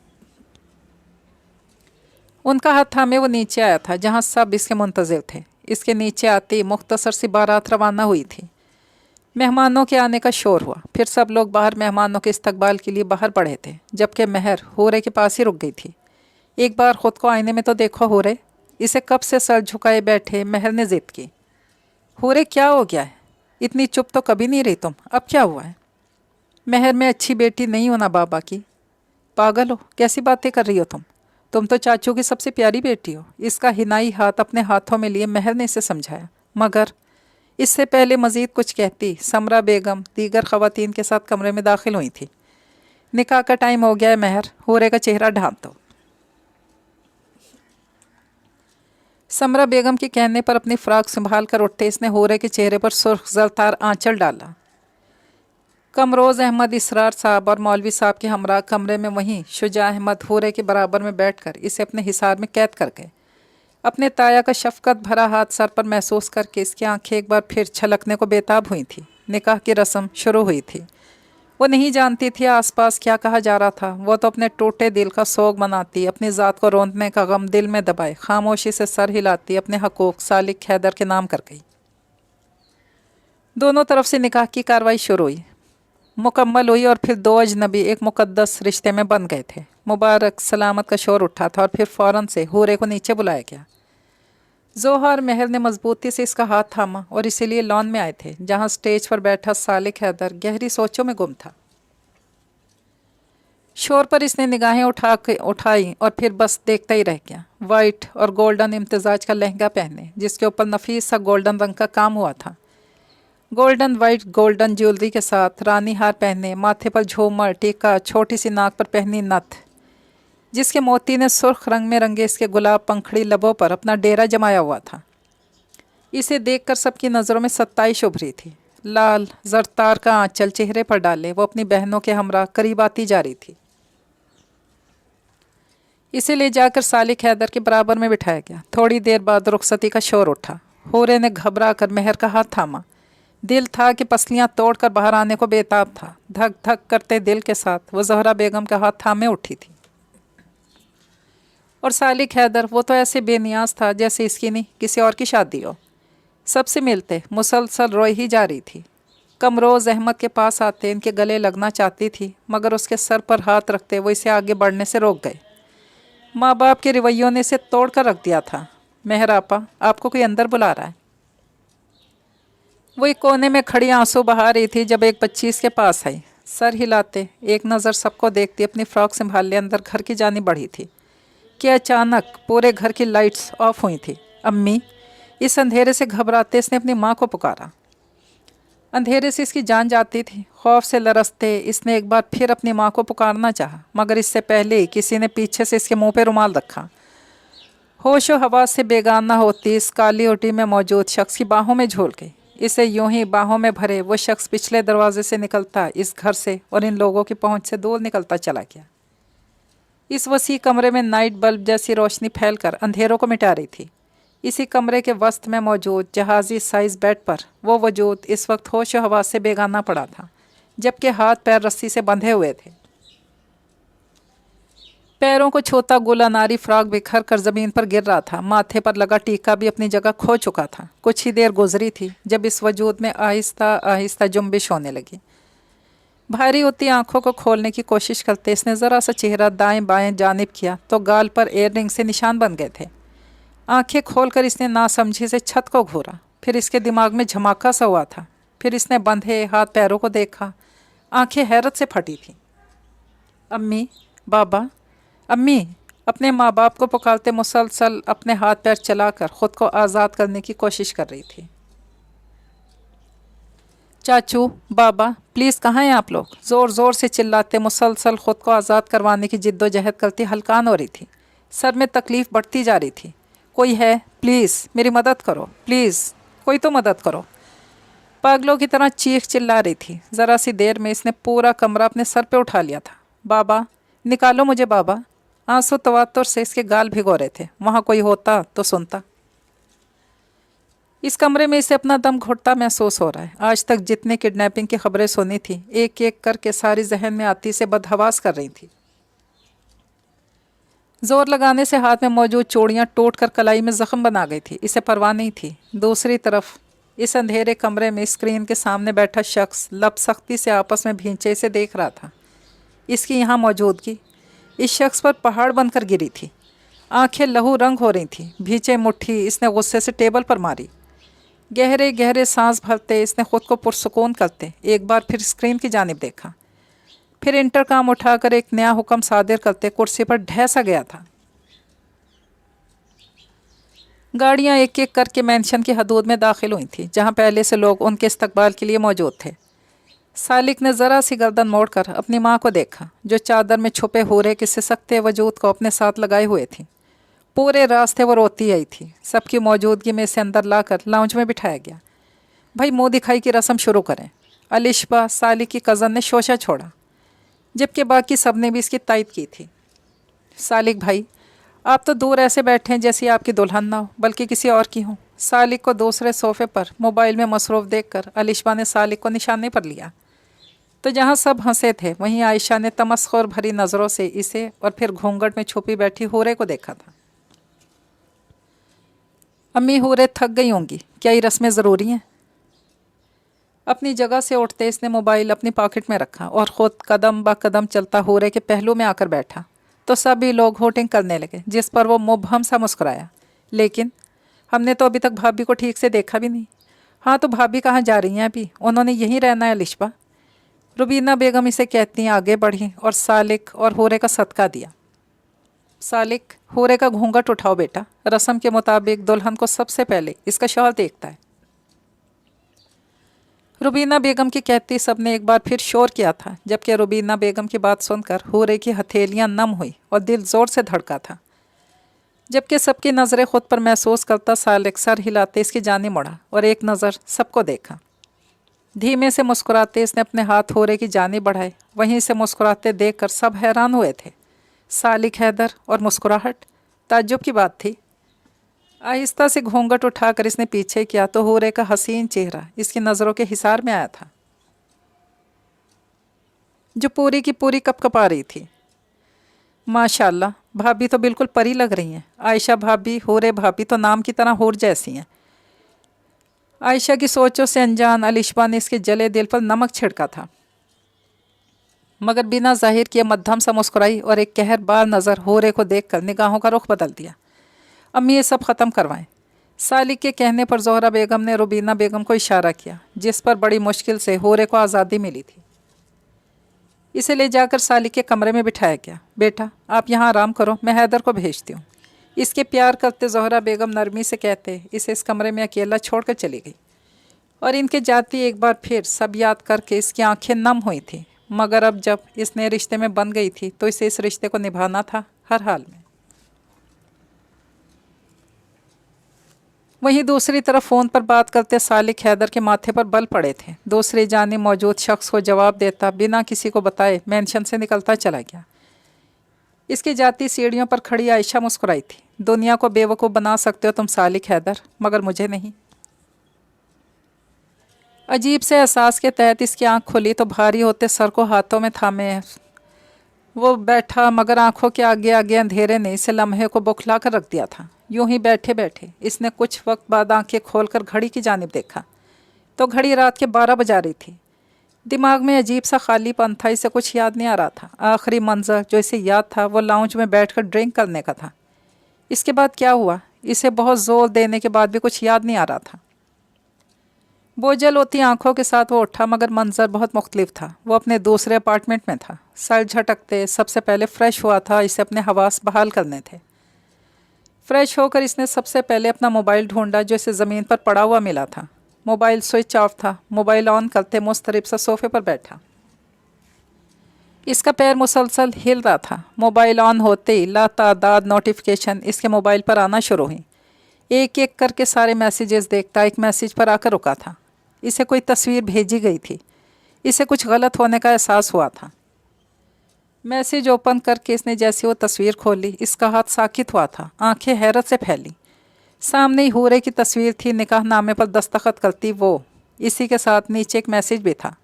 उनका हाथ थामे वो नीचे आया था जहाँ सब इसके मुंतज़िर थे। इसके नीचे आती मुख्तसर सी बारात रवाना हुई थी। मेहमानों के आने का शोर हुआ। फिर सब लोग बाहर मेहमानों के इस्तकबाल के लिए बाहर पड़े थे, जबकि मेहर होरे के पास ही रुक गई थी। एक बार ख़ुद को आईने में तो देखो होरे। इसे कब से सर झुकाए बैठे मेहर ने ज़िद की। होरे, क्या हो गया है? इतनी चुप तो कभी नहीं रही तुम, अब क्या हुआ है? मेहर, में अच्छी बेटी नहीं हो ना बाबा की? पागल हो, कैसी बातें कर रही हो तुम तो चाचू की सबसे प्यारी बेटी हो। इसका हिनाई हाथ अपने हाथों में लिए मेहर ने इसे समझाया, मगर इससे पहले मज़ीद कुछ कहती समरा बेगम दीगर ख़वातीन के साथ कमरे में दाखिल हुई थी। निकाह का टाइम हो गया है मेहर, होरे का चेहरा ढांप दो। समरा बेगम के कहने पर अपनी फ़्राक संभाल कर उठते इसने होरे के चेहरे पर सुर्ख ज़रतार आंचल डाला। कमरोज़ अहमद इसरार साहब और मौलवी साहब के हमरा कमरे में वहीं शुजा अहमद होरे के बराबर में बैठकर इसे अपने हिसार में कैद कर गए। अपने ताया का शफकत भरा हाथ सर पर महसूस करके इसकी आंखें एक बार फिर छलकने को बेताब हुई थी। निकाह की रस्म शुरू हुई थी। वो नहीं जानती थी आसपास क्या कहा जा रहा था। वो तो अपने टूटे दिल का सोग मनाती, अपनी ज़ात को रोंदने का गम दिल में दबाए खामोशी से सर हिलाती अपने हकूक़ सालिक हैदर के नाम कर गई। दोनों तरफ से निकाह की कार्रवाई शुरू हुई, मुकम्मल हुई और फिर दो अजनबी एक मुकद्दस रिश्ते में बन गए थे। मुबारक सलामत का शोर उठा था और फिर फ़ौरन से होरे को नीचे बुलाया गया। जोहर मेहर ने मजबूती से इसका हाथ थामा और इसीलिए लॉन में आए थे, जहां स्टेज पर बैठा सालिक हैदर गहरी सोचों में गुम था। शोर पर इसने निगाहें उठाई और फिर बस देखता ही रह गया। वाइट और गोल्डन इम्तिजाज का लहंगा पहने, जिसके ऊपर नफीस सा गोल्डन रंग का काम हुआ था। गोल्डन वाइट गोल्डन ज्वेलरी के साथ रानी हार पहने, माथे पर झूमर, टीका, छोटी सी नाक पर पहनी नथ, जिसके मोती ने सुर्ख रंग में रंगे इसके गुलाब पंखड़ी लबों पर अपना डेरा जमाया हुआ था। इसे देखकर सबकी नज़रों में सत्ताईश उभरी थी। लाल जरतार का आंचल चेहरे पर डाले वो अपनी बहनों के हमरा करीब आती जा रही थी। इसे ले जाकर सालिक हैदर के बराबर में बिठाया गया। थोड़ी देर बाद रुखसती का शोर उठा। होरे ने घबरा कर मेहर का हाथ थामा। दिल था कि पसलियां तोड़कर बाहर आने को बेताब था। धक धक करते दिल के साथ वो ज़हरा बेगम का हाथ थामे उठी थी। और सालिक हैदर, वो तो ऐसे बेनियाज था जैसे इसकी नहीं किसी और की शादी हो। सबसे मिलते मुसलसल रोई ही जा रही थी। कमरोज़ अहमद के पास आते इनके गले लगना चाहती थी, मगर उसके सर पर हाथ रखते वो इसे आगे बढ़ने से रोक गए। माँ बाप के रवैयों ने इसे तोड़ कर रख दिया था। मेहर आपा, आपको कोई अंदर बुला रहा है। वो एक कोने में खड़ी आंसू बहा रही थी जब एक बच्ची इसके पास आई। सर हिलाते, एक नज़र सबको देखती अपनी फ्रॉक संभाले अंदर घर की जानी बढ़ी थी कि अचानक पूरे घर की लाइट्स ऑफ हुई थी। अम्मी, इस अंधेरे से घबराते इसने अपनी माँ को पुकारा। अंधेरे से इसकी जान जाती थी। खौफ से लरसते इसने एक बार फिर अपनी माँ को पुकारना चाहा, मगर इससे पहले किसी ने पीछे से इसके मुंह पे रुमाल रखा। होश व हवास से बेगाना होती इस काली ओटी में मौजूद शख्स की बाहों में झूल गई। इसे यूं ही बाहों में भरे वो शख्स पिछले दरवाजे से निकलता इस घर से और इन लोगों की पहुंच से दूर निकलता चला गया। इस वसी कमरे में नाइट बल्ब जैसी रोशनी फैलकर अंधेरों को मिटा रही थी। इसी कमरे के वस्त में मौजूद जहाजी साइज बेड पर वो वजूद इस वक्त होश व हवास से बेगाना पड़ा था, जबकि हाथ पैर रस्सी से बंधे हुए थे। पैरों को छूता गुल अनारी फ्रॉक बिखर कर ज़मीन पर गिर रहा था। माथे पर लगा टीका भी अपनी जगह खो चुका था। कुछ ही देर गुजरी थी जब इस वजूद में आहिस्ता आहिस्ता जुम्बिश होने लगी। भारी होती आंखों को खोलने की कोशिश करते इसने ज़रा सा चेहरा दाएं बाएं जानिब किया तो गाल पर एयर रिंग से निशान बन गए थे। आंखें खोलकर इसने नासमझी से छत को घूरा। फिर इसके दिमाग में झमाका सा हुआ था। फिर इसने बंधे हाथ पैरों को देखा। आंखें हैरत से फटी थीं। अम्मी, बाबा, अम्मी, अपने माँ बाप को पुकारते मुसलसल अपने हाथ पैर चलाकर ख़ुद को आज़ाद करने की कोशिश कर रही थी। चाचू, बाबा, प्लीज़ कहाँ हैं आप लोग? ज़ोर ज़ोर से चिल्लाते मुसलसल ख़ुद को आज़ाद करवाने की जिद्दोजहद करती हलकान हो रही थी। सर में तकलीफ़ बढ़ती जा रही थी। कोई है? प्लीज़ मेरी मदद करो, प्लीज़ कोई तो मदद करो। पागलों की तरह चीख चिल्ला रही थी। ज़रा सी देर में इसने पूरा कमरा अपने सर पे उठा लिया था। बाबा, निकालो मुझे बाबा। आंसू तवातुर से इसके गाल भिगो रहे थे। वहाँ कोई होता तो सुनता। इस कमरे में इसे अपना दम घुटता महसूस हो रहा है। आज तक जितने किडनैपिंग की खबरें सुनी थी, एक एक करके सारी जहन में आती से बदहवास कर रही थी। जोर लगाने से हाथ में मौजूद चूड़ियाँ टूट कर कलाई में जख्म बना गई थी। इसे परवाह नहीं थी। दूसरी तरफ इस अंधेरे कमरे में स्क्रीन के सामने बैठा शख्स लब सख्ती से आपस में भींचे से देख रहा था। इसकी यहाँ मौजूदगी इस शख्स पर पहाड़ बनकर गिरी थी। आंखें लहू रंग हो रही थीं। भींचे मुट्ठी इसने गुस्से से टेबल पर मारी। गहरे गहरे सांस भरते इसने खुद को पुरसुकून करते एक बार फिर स्क्रीन की जानिब देखा। फिर इंटरकॉम उठाकर एक नया हुक्म सादिर करते कुर्सी पर ढह गया था। गाड़ियां एक एक करके मैंशन की हदूद में दाखिल हुई थी, जहां पहले से लोग उनके इस्तकबाल के लिए मौजूद थे। सालिक ने ज़रा सी गर्दन मोड़कर अपनी माँ को देखा, जो चादर में छुपे हुर्रे के सिसकते वजूद को अपने साथ लगाए हुए थी। पूरे रास्ते वो रोती आई थी। सबकी मौजूदगी में इसे अंदर लाकर लाउंज में बिठाया गया। भाई, मुँह दिखाई की रस्म शुरू करें। अलिशबा, सालिक की कज़न, ने शोशा छोड़ा, जबकि बाकी सब ने भी इसकी तायद की थी। सालिक भाई, आप तो दूर ऐसे बैठे हैं जैसी आपकी दुल्हन ना हो, बल्कि किसी और की हो। सालिक को दूसरे सोफे पर मोबाइल में मसरूफ़ देखकर अलिशबा ने सालिक को निशाने पर लिया। तो जहाँ सब हंसे थे, वहीं आयशा ने तमस्खुर भरी नज़रों से इसे और फिर घूंघट में छुपी बैठी हूरे को देखा था। अम्मी, हूरे थक गई होंगी, क्या ये रस्में ज़रूरी हैं? अपनी जगह से उठते इसने मोबाइल अपनी पॉकेट में रखा और ख़ुद कदम ब कदम चलता हूरे के पहलू में आकर बैठा। तो सभी लोग होटिंग करने लगे, जिस पर वो मुबहम सा मुस्कुराया, लेकिन हमने तो अभी तक भाभी को ठीक से देखा भी नहीं। हाँ तो भाभी कहाँ जा रही हैं अभी? उन्होंने यहीं रहना है लिशबा। रुबीना बेगम इसे कहती आगे बढ़ी और सालिक और होरे का सदका दिया। सालिक, होरे का घूंघट उठाओ बेटा। रस्म के मुताबिक दुल्हन को सबसे पहले इसका शौहर देखता है। रुबीना बेगम की कहती सबने एक बार फिर शोर किया था, जबकि रुबीना बेगम की बात सुनकर होरे की हथेलियां नम हुई और दिल जोर से धड़का था। जबकि सबकी नज़रें खुद पर महसूस करता सालिक सर हिलाते इसकी जानी मुड़ा और एक नज़र सबको देखा। धीमे से मुस्कुराते इसने अपने हाथ होरे की जानी बढ़ाए। वहीं से मुस्कुराते देखकर सब हैरान हुए थे। सालिक, हैदर और मुस्कुराहट, ताज्जुब की बात थी। आहिस्ता से घूंघट उठाकर इसने पीछे किया तो होरे का हसीन चेहरा इसकी नज़रों के हिसार में आया था, जो पूरी की पूरी कपकपा रही थी। माशाल्लाह, भाभी तो बिल्कुल परी लग रही हैं। आयशा भाभी, होरे भाभी तो नाम की तरह होर जैसी हैं। आयशा की सोचों से अनजान अलिशबा ने इसके जले दिल पर नमक छिड़का था, मगर बिना जाहिर किए मध्यम सा मुस्कुराई और एक कहरबार नज़र होरे को देखकर निगाहों का रुख बदल दिया। अम्मी ये सब ख़त्म करवाएं। सालिक के कहने पर ज़ोहरा बेगम ने रुबीना बेगम को इशारा किया, जिस पर बड़ी मुश्किल से होरे को आज़ादी मिली थी। इसे ले जाकर सालिक के कमरे में बिठाया गया। बेटा आप यहाँ आराम करो, मैं हैदर को भेजती हूँ। इसके प्यार करते ज़ोहरा बेगम नरमी से कहते इसे इस कमरे में अकेला छोड़कर चली गई। और इनके जाती एक बार फिर सब याद करके इसकी आंखें नम हुई थी, मगर अब जब इस नए रिश्ते में बन गई थी तो इसे इस रिश्ते को निभाना था हर हाल में। वहीं दूसरी तरफ फ़ोन पर बात करते सालिक हैदर के माथे पर बल पड़े थे। दूसरी जानिब मौजूद शख्स को जवाब देता बिना किसी को बताए मेंशन से निकलता चला गया। इसकी जाती सीढ़ियों पर खड़ी आयशा मुस्कुराई थी। दुनिया को बेवकूफ़ बना सकते हो तुम सालिक हैदर, मगर मुझे नहीं। अजीब से एहसास के तहत इसकी आंख खुली तो भारी होते सर को हाथों में थामे वो बैठा, मगर आंखों के आगे आगे अंधेरे ने इसे लम्हे को बौखला कर रख दिया था। यूं ही बैठे बैठे इसने कुछ वक्त बाद आंखें खोलकर घड़ी की जानिब देखा तो घड़ी रात के 12 बजा रही थी। दिमाग में अजीब सा खालीपन था, इसे कुछ याद नहीं आ रहा था। आखिरी मंजर जो इसे याद था वो लाउंज में बैठकर ड्रिंक करने का था। इसके बाद क्या हुआ इसे बहुत जोर देने के बाद भी कुछ याद नहीं आ रहा था। बोझल होती आंखों के साथ वो उठा, मगर मंजर बहुत मुख्तलिफ था। वो अपने दूसरे अपार्टमेंट में था। सर झटकते सबसे पहले फ्रेश हुआ था, इसे अपने हवास बहाल करने थे। फ्रेश होकर इसने सबसे पहले अपना मोबाइल ढूंढा जो इसे ज़मीन पर पड़ा हुआ मिला था। मोबाइल स्विच ऑफ था। मोबाइल ऑन करते मुस्तरिब सा सोफे पर बैठा। इसका पैर मुसलसल हिल रहा था। मोबाइल ऑन होते ही लातादाद नोटिफिकेशन इसके मोबाइल पर आना शुरू हुई। एक एक करके सारे मैसेजेस देखता एक मैसेज पर आकर रुका था। इसे कोई तस्वीर भेजी गई थी। इसे कुछ गलत होने का एहसास हुआ था। मैसेज ओपन करके इसने जैसे वो तस्वीर खोली इसका हाथ साकित हुआ था। आंखें हैरत से फैली। सामने ही होरे की तस्वीर थी। निकाह नामे पर दस्तखत करती वो। इसी के साथ नीचे एक मैसेज भी था।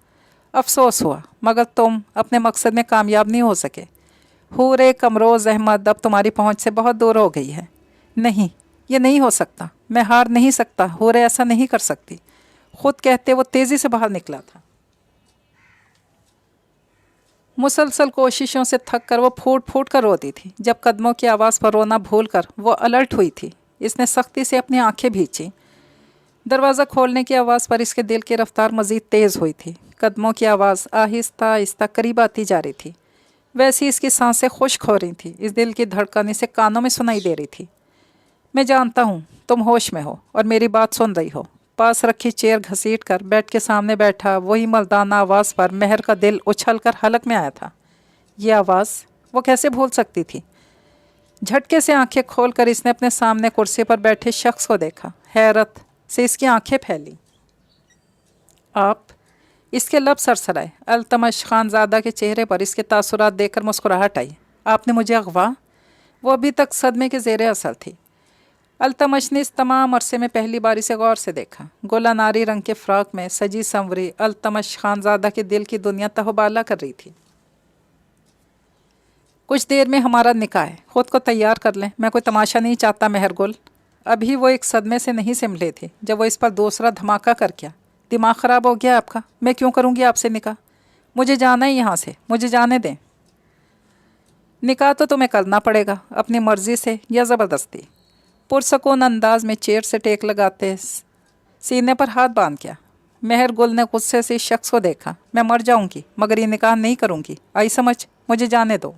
अफसोस हुआ मगर तुम अपने मकसद में कामयाब नहीं हो सके। होरे कमरोज़ अहमद अब तुम्हारी पहुंच से बहुत दूर हो गई है। नहीं, ये नहीं हो सकता। मैं हार नहीं सकता। होरे ऐसा नहीं कर सकती। खुद कहते वो तेज़ी से बाहर निकला था। मुसलसल कोशिशों से थक कर वो फूट फूट कर रोती थी। जब कदमों की आवाज़ पर रोना भूलकर वो अलर्ट हुई थी, इसने सख्ती से अपनी आंखें भींची। दरवाज़ा खोलने की आवाज़ पर इसके दिल की रफ्तार मज़ीद तेज़ हुई थी। कदमों की आवाज़ आहिस्ता आहिस्ता करीब आती जा रही थी। वैसी इसकी सांसें खुश्क हो रही थी। इस दिल की धड़कन इसे कानों में सुनाई दे रही थी। मैं जानता हूँ तुम होश में हो और मेरी बात सुन रही हो। पास रखी चेयर घसीट कर बेड के सामने बैठा वही मर्दाना आवाज़ पर मेहर का दिल उछल कर हलक में आया था। ये आवाज़ वो कैसे भूल सकती थी। झटके से आंखें खोलकर इसने अपने सामने कुर्सी पर बैठे शख्स को देखा। हैरत से इसकी आंखें फैली। आप? इसके लब सरसराए। अल्तमश खानज़ादा के चेहरे पर इसके तासुरात देखकर मुस्कुराहट आई। आपने मुझे अगवा? वो अभी तक सदमे के ज़ेरे असर थी। अल्तमश ने इस तमाम अरसे में पहली बार इसे गौर से देखा। गोला नारी रंग के फ्रॉक में सजी संवरी अल्तमश खानज़ादा के दिल की दुनिया तहबाला कर रही थी। कुछ देर में हमारा निकाह है, ख़ुद को तैयार कर लें। मैं कोई तमाशा नहीं चाहता मेहरगुल। अभी वो एक सदमे से नहीं सिमले थे जब वो इस पर दूसरा धमाका कर गया। दिमाग ख़राब हो गया आपका? मैं क्यों करूँगी आपसे निकाह? मुझे जाना है यहाँ से, मुझे जाने दें। निकाह तो तुम्हें करना पड़ेगा, अपनी मर्ज़ी से या ज़बरदस्ती। पुरसकून अंदाज में चेयर से टेक लगाते सीने पर हाथ बांध गया। मेहर गुल ने गुस्से से इस शख्स को देखा। मैं मर जाऊंगी मगर ये निकाह नहीं करूंगी, आई समझ, मुझे जाने दो।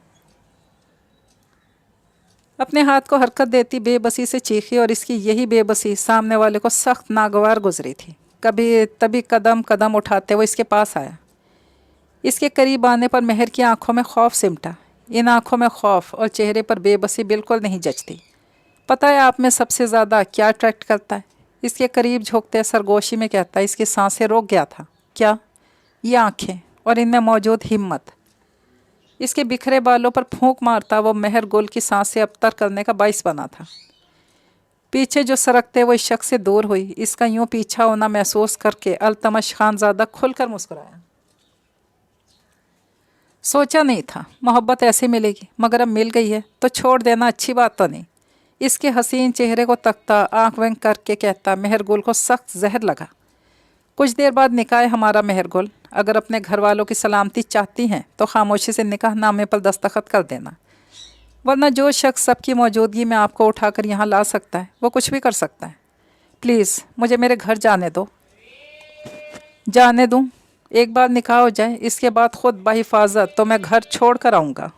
अपने हाथ को हरकत देती बेबसी से चीखी और इसकी यही बेबसी सामने वाले को सख्त नागवार गुजरी थी। तभी कदम कदम उठाते वो इसके पास आया। इसके करीब आने पर मेहर की आंखों में खौफ सिमटा। इन आंखों में खौफ और चेहरे पर बेबसी बिल्कुल नहीं जचती। पता है आप में सबसे ज़्यादा क्या अट्रैक्ट करता है? इसके करीब झोंकते सरगोशी में कहता है, इसकी सांसें रोक गया था। क्या? ये आंखें और इनमें मौजूद हिम्मत। इसके बिखरे बालों पर फूंक मारता वो मेहर गुल की सांसें अबतर करने का बाइस बना था। पीछे जो सरकते वो इस शख्स से दूर हुई। इसका यूं पीछा होना महसूस करके अल्तमश खानज़ादा खुलकर मुस्कुराया। सोचा नहीं था मोहब्बत ऐसे मिलेगी, मगर अब मिल गई है तो छोड़ देना अच्छी बात तो नहीं। इसके हसीन चेहरे को तकता आंख बंद करके कहता, मेहर गुल को सख्त जहर लगा। कुछ देर बाद निकाह हमारा मेहर गुल, अगर अपने घर वालों की सलामती चाहती हैं तो खामोशी से निकाह नामे पर दस्तखत कर देना, वरना जो शख्स सबकी मौजूदगी में आपको उठाकर यहाँ ला सकता है वो कुछ भी कर सकता है। प्लीज़ मुझे मेरे घर जाने दो। जाने दूँ? एक बार निकाह हो जाए, इसके बाद खुद बहिफाजत तो मैं घर छोड़ कर आऊँगा।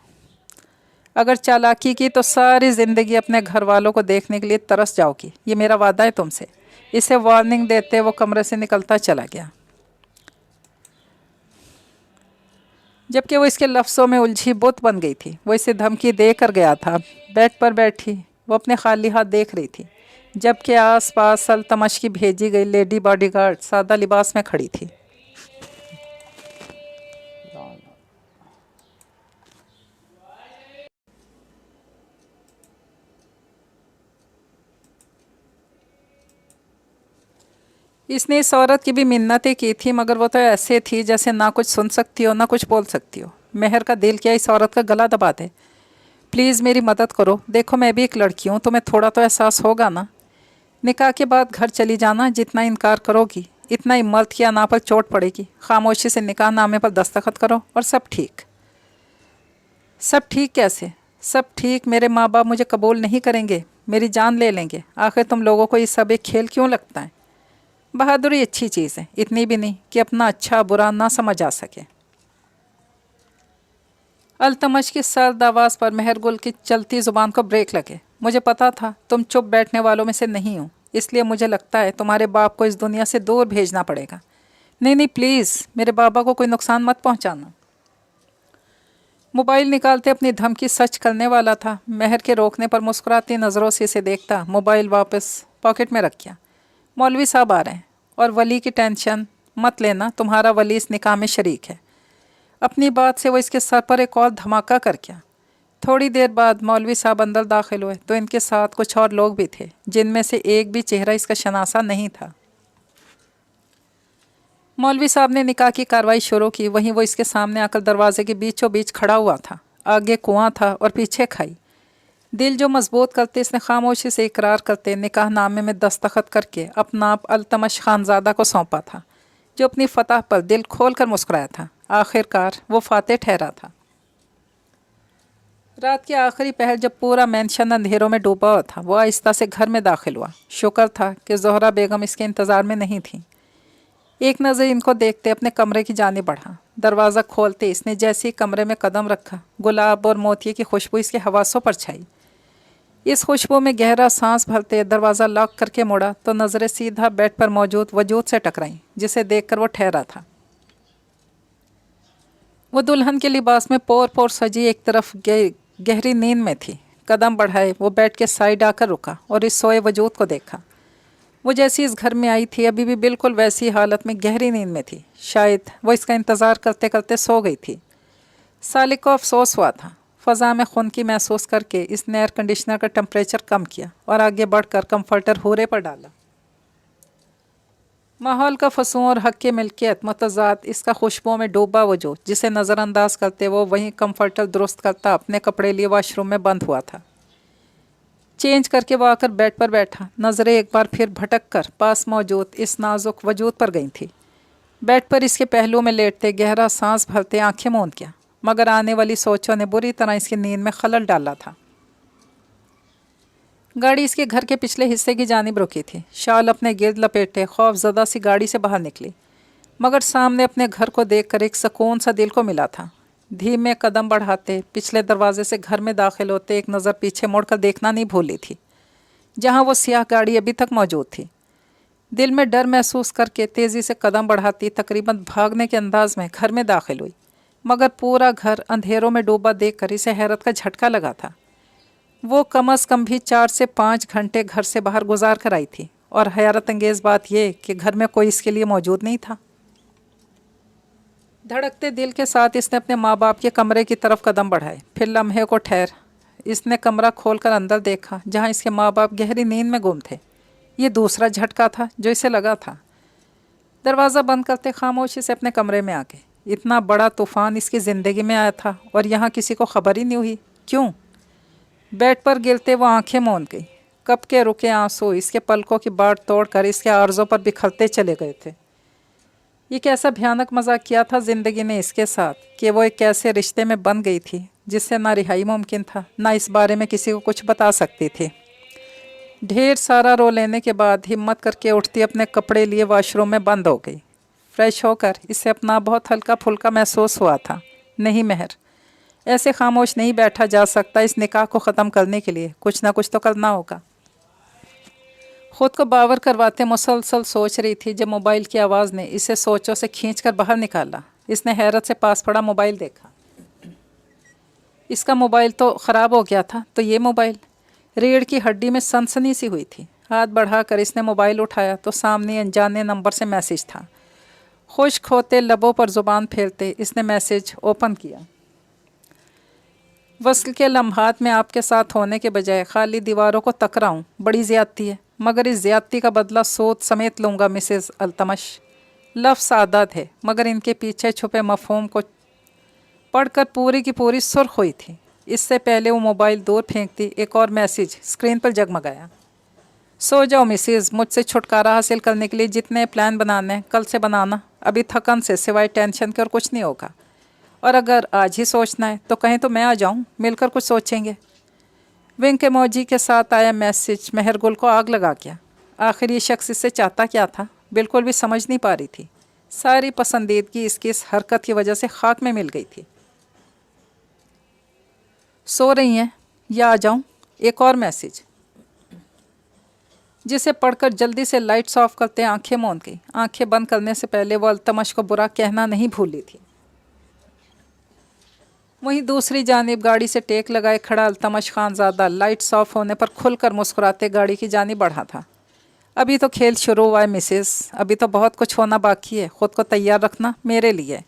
अगर चालाकी की तो सारी ज़िंदगी अपने घर वालों को देखने के लिए तरस जाओगी, ये मेरा वादा है तुमसे। इसे वार्निंग देते वो कमरे से निकलता चला गया। जबकि वो इसके लफ्ज़ों में उलझी बुत बन गई थी। वो इसे धमकी दे कर गया था। बेड पर बैठी वो अपने खाली हाथ देख रही थी, जबकि आस पास सलतमश की भेजी गई लेडी बॉडीगार्ड सादा लिबास में खड़ी थी। इसने इस औरत की भी मिन्नतें की थी, मगर वो तो ऐसे थी जैसे ना कुछ सुन सकती हो ना कुछ बोल सकती हो। मेहर का दिल क्या इस औरत का गला दबा दे। प्लीज़ मेरी मदद करो, देखो मैं भी एक लड़की हूँ, तुम्हें थोड़ा तो एहसास होगा ना। निकाह के बाद घर चली जाना, जितना इनकार करोगी इतना ही मर्द की अना पर चोट पड़ेगी। खामोशी से निकाह नामे पर दस्तखत करो और सब ठीक। सब ठीक कैसे? सब ठीक, मेरे माँ बाप मुझे कबूल नहीं करेंगे, मेरी जान ले लेंगे। आखिर तुम लोगों को ये सब एक खेल क्यों लगता है? बहादुरी अच्छी चीज़ है, इतनी भी नहीं कि अपना अच्छा बुरा ना समझ आ सके। अल्तमश की सर्द आवाज़ पर मेहर गुल की चलती ज़ुबान को ब्रेक लगे। मुझे पता था तुम चुप बैठने वालों में से नहीं हो, इसलिए मुझे लगता है तुम्हारे बाप को इस दुनिया से दूर भेजना पड़ेगा। नहीं नहीं प्लीज़, मेरे बाबा को कोई नुकसान मत पहुंचाना। मोबाइल निकालते अपनी धमकी सच करने वाला था। मेहर के रोकने पर मुस्कुराती नज़रों से इसे देखता मोबाइल वापस पॉकेट में रख गया। मौलवी साहब आ रहे हैं और वली की टेंशन मत लेना, तुम्हारा वली इस निकाह में शरीक है। अपनी बात से वो इसके सर पर एक और धमाका कर गया। थोड़ी देर बाद मौलवी साहब अंदर दाखिल हुए तो इनके साथ कुछ और लोग भी थे, जिनमें से एक भी चेहरा इसका शनासा नहीं था। मौलवी साहब ने निकाह की कार्रवाई शुरू की। वहीं वो इसके सामने आकर दरवाजे के बीचों बीच खड़ा हुआ था। आगे कुआं था और पीछे खाई। दिल जो मजबूत करते इसने खामोशी से इकरार करते निकाह नामे में दस्तखत करके अपना आप अल्तमश खानज़ादा को सौंपा था, जो अपनी फतह पर दिल खोल कर मुस्कुराया था। आखिरकार वो फातेह ठहरा था। रात के आखिरी पहर जब पूरा मेंशन अंधेरों में डूबा हुआ था, वो आहिस्ता से घर में दाखिल हुआ। शुक्र था कि ज़ोहरा बेगम इसके इंतज़ार में नहीं थी। एक नज़र इनको देखते अपने कमरे की जानिब बढ़ा। दरवाज़ा खोलते इसने जैसे ही कमरे में कदम रखा, गुलाब और मोतिये की खुशबू इसके हवासों पर छाई। इस खुशबू में गहरा सांस भरते दरवाज़ा लॉक करके मुड़ा तो नज़रें सीधा बेड पर मौजूद वजूद से टकराईं, जिसे देखकर वो ठहरा था। वो दुल्हन के लिबास में पोर पोर सजी एक तरफ गहरी नींद में थी। कदम बढ़ाए वो बेड के साइड आकर रुका और इस सोए वजूद को देखा। वो जैसी इस घर में आई थी अभी भी बिल्कुल वैसी हालत में गहरी नींद में थी। शायद वो इसका इंतज़ार करते करते सो गई थी। सालिक को अफसोस हुआ था। फ़ज़ा में खुनकी महसूस करके इसने एयर कंडीशनर का टेम्परेचर कम किया और आगे बढ़कर कंफर्टर हूरे पर डाला। माहौल का फसूं और हक की मिल्कियत मुतज़ाद इसका खुशबू में डूबा वजूद, जिसे नज़रअंदाज करते वो वहीं कंफर्टर दुरुस्त करता अपने कपड़े लिए वाशरूम में बंद हुआ था। चेंज करके वो आकर बेड पर बैठा। नज़रें एक बार फिर भटक कर पास मौजूद इस नाजुक वजूद पर गई थी। बेड पर इसके पहलू में लेटते गहरा सांस भरते आंखें मूंद गया, मगर आने वाली सोचों ने बुरी तरह इसकी नींद में खलल डाला था। गाड़ी इसके घर के पिछले हिस्से की जानिब रुकी थी। शाल अपने गिर्द लपेटे खौफजदा सी गाड़ी से बाहर निकली, मगर सामने अपने घर को देखकर एक सुकून सा दिल को मिला था। धीमे कदम बढ़ाते पिछले दरवाजे से घर में दाखिल होते एक नज़र पीछे मुड़कर देखना नहीं भूली थी, जहाँ वो सियाह गाड़ी अभी तक मौजूद थी। दिल में डर महसूस करके तेज़ी से कदम बढ़ाती तकरीबन भागने के अंदाज में घर में दाखिल हुई, मगर पूरा घर अंधेरों में डूबा देखकर इसे हैरत का झटका लगा था। वो कम अज़ कम भी 4 से 5 घंटे घर से बाहर गुजार कर आई थी, और हैरत अंगेज़ बात यह कि घर में कोई इसके लिए मौजूद नहीं था। धड़कते दिल के साथ इसने अपने माँ बाप के कमरे की तरफ कदम बढ़ाए। फिर लम्हे को ठहर इसने कमरा खोलकर अंदर देखा, जहाँ इसके माँ बाप गहरी नींद में गुम थे। ये दूसरा झटका था जो इसे लगा था। दरवाज़ा बंद करते खामोशी से अपने कमरे में आ गए। इतना बड़ा तूफ़ान इसकी ज़िंदगी में आया था और यहाँ किसी को ख़बर ही नहीं हुई। क्यों? बेड पर गिरते वो आंखें मौन गई। कब के रुके आंसू इसके पलकों की बाट तोड़कर इसके आर्ज़ों पर बिखरते चले गए थे। ये कैसा भयानक मजाक किया था ज़िंदगी ने इसके साथ कि वो एक ऐसे रिश्ते में बन गई थी जिससे ना रिहाई मुमकिन था, ना इस बारे में किसी को कुछ बता सकती थी। ढेर सारा रो लेने के बाद हिम्मत करके उठती अपने कपड़े लिए वॉशरूम में बंद हो गई। फ्रेश होकर इसे अपना बहुत हल्का फुल्का महसूस हुआ था। नहीं महर, ऐसे खामोश नहीं बैठा जा सकता। इस निकाह को ख़त्म करने के लिए कुछ ना कुछ तो करना होगा। ख़ुद को बावर करवाते मुसलसल सोच रही थी जब मोबाइल की आवाज़ ने इसे सोचों से खींचकर बाहर निकाला। इसने हैरत से पास पड़ा मोबाइल देखा। इसका मोबाइल तो ख़राब हो गया था, तो ये मोबाइल? रीढ़ की हड्डी में सनसनी सी हुई थी। हाथ बढ़ाकर इसने मोबाइल उठाया तो सामने अनजाने नंबर से मैसेज था। खुश्क होते लबों पर ज़ुबान फेरते इसने मैसेज ओपन किया। वस्ल के लम्हात में आपके साथ होने के बजाय खाली दीवारों को तक रहा हूँ, बड़ी ज़्यादती है, मगर इस ज़्यादती का बदला सोच समेत लूँगा मिसेज़ अल्तमश। लफ्ज़ आदत है, मगर इनके पीछे छुपे मफ़हूम को पढ़कर पूरी की पूरी सुर्ख हुई थी। इससे पहले वो मोबाइल दूर फेंकती एक और मैसेज स्क्रीन पर जगमगाया। सो जाओ मिसेज़, मुझसे छुटकारा हासिल करने के लिए जितने प्लान बनाने हैं कल से बनाना। अभी थकन से सिवाय टेंशन के और कुछ नहीं होगा, और अगर आज ही सोचना है तो कहें तो मैं आ जाऊं, मिलकर कुछ सोचेंगे। विंक इमोजी के साथ आया मैसेज मेहरगुल को आग लगा गया। आखिर ये शख्स इससे चाहता क्या था, बिल्कुल भी समझ नहीं पा रही थी। सारी पसंदीदगी इसकी इस हरकत की वजह से खाक में मिल गई थी। सो रही हैं या आ जाऊं? एक और मैसेज, जिसे पढ़कर जल्दी से लाइट्स ऑफ करते आंखें मौन गई। आंखें बंद करने से पहले वो अल्तमश को बुरा कहना नहीं भूली थी। वहीं दूसरी जानिब गाड़ी से टेक लगाए खड़ा अल्तमश खानज़ादा लाइट्स ऑफ होने पर खुलकर मुस्कुराते गाड़ी की जानिब बढ़ा था। अभी तो खेल शुरू हुआ है मिसेस, अभी तो बहुत कुछ होना बाकी है, ख़ुद को तैयार रखना मेरे लिए।